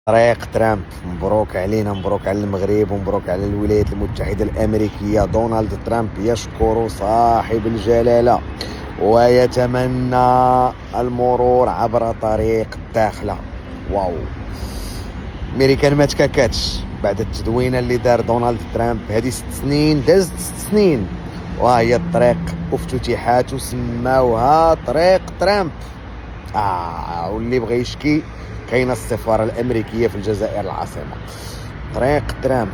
طريق ترامب. مبروك علينا، مبروك على المغرب ومبروك على الولايات المتحدة الأمريكية. دونالد ترامب يشكر صاحب الجلالة ويتمنى المرور عبر طريق الداخلة. واو، ميريكان ما تكاكاتش بعد التدوينة اللي دار دونالد ترامب هذه 6 سنين. دازت 6 سنين وهي الطريق افتتحات وسماوها طريق ترامب. واللي بغى يشكي كاينه السفاره الامريكيه في الجزائر العاصمه. طريق ترامب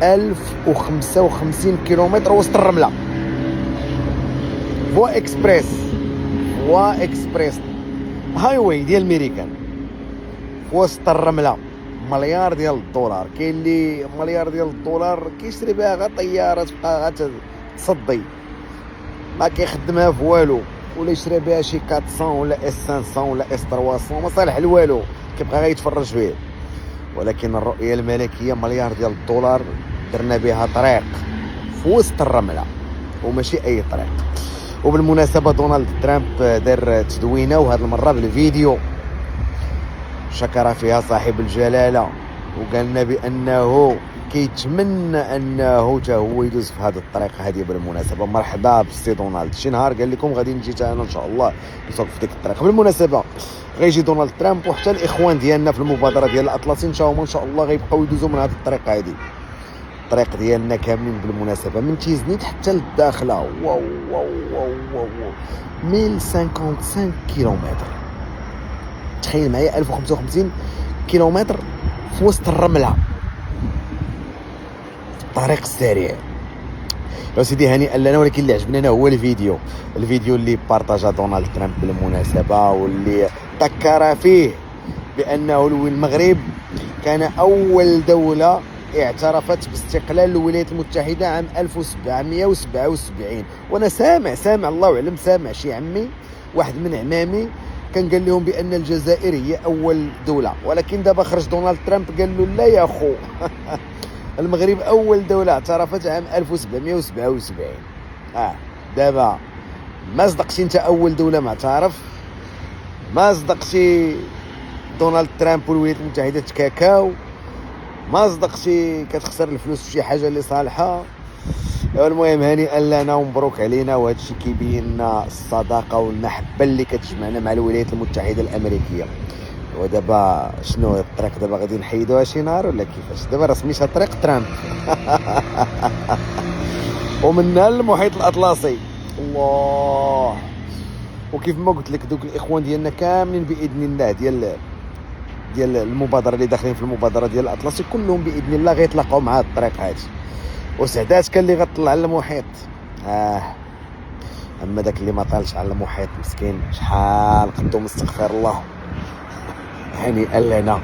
1055 كيلومتر وسط الرمله. فوا اكسبريس هاي واي ديال ميريكان في وسط الرمله. مليار ديال الدولار. كاين اللي مليار ديال الدولار كيشري بها غير طياره تبقى غتصدي، ما كيخدمها في والو، ولا يشري بها شي 400 ولا اس 500 ولا اس 300 ما صالح لوالو، كيبقى غير يتفرج فيه. ولكن الرؤيه الملكيه مليار ديال الدولار درنا بها طريق في وسط الرمله وماشي اي طريق. وبالمناسبه دونالد ترامب دار تدوينه وهذه المره بالفيديو شكر فيها صاحب الجلاله وقال لنا بانه كيتمنى انه حتى هو يدوز في هذا الطريق هذه. بالمناسبه مرحبا بالسي دونالد، شي نهار قال لكم غادي نجي حتى انا ان شاء الله نسوق في ديك الطريق. بالمناسبه غيجي دونالد ترامب وحتى الاخوان ديالنا في المبادره ديال الاطلسي ان شاء الله غيبقاو يدوزوا من هذا الطريق هذه. الطريق ديالنا كاملين بالمناسبه من تيزنيت حتى للداخله. واو واو واو واو 1055 كيلومتر. تخيل معايا 1055 كيلومتر في وسط الرمله، الطريق السريع يا سيدي. هنيئا لنا. ولكن اللي عجبني انا هو الفيديو اللي بارطاجا دونالد ترامب بالمناسبه، واللي ذكر فيه بانه المغرب كان اول دوله اعترفت باستقلال الولايات المتحده عام 1777. وانا سامع الله اعلم، سامع شي عمي واحد من عمامي كان قال لهم بان الجزائر هي اول دوله، ولكن دابا خرج دونالد ترامب قال له لا يا اخو المغرب اول دوله اعترفت عام 1777. دابا ما صدقتي انت اول دوله معترف، ما صدقتي دونالد ترامب والولايات المتحده تكاكاو، ما صدقتي كتخسر الفلوس في شي حاجه اللي صالحه. المهم هنيئا لنا ومبروك علينا، وهذا الشيء كيبين لنا الصداقه والمحبه اللي كتجمعنا مع الولايات المتحده الامريكيه. ودابا شنو الطريق دابا غادي نحيدوها شي نهار ولا كيفاش؟ دابا راه سميتها طريق ترامب ومنها للمحيط الاطلسي. الله. وكيف ما قلت لك دوك الاخوان ديالنا كاملين باذن الله ديال المبادره اللي داخلين في المبادره ديال الاطلسي كلهم باذن الله غيتلاقاو مع هذا الطريق هذا. وسعدات كان اللي غطلع على المحيط. اما داك اللي ما طالش على المحيط مسكين شحال قدو مستغفر الله. هنيئا لنا.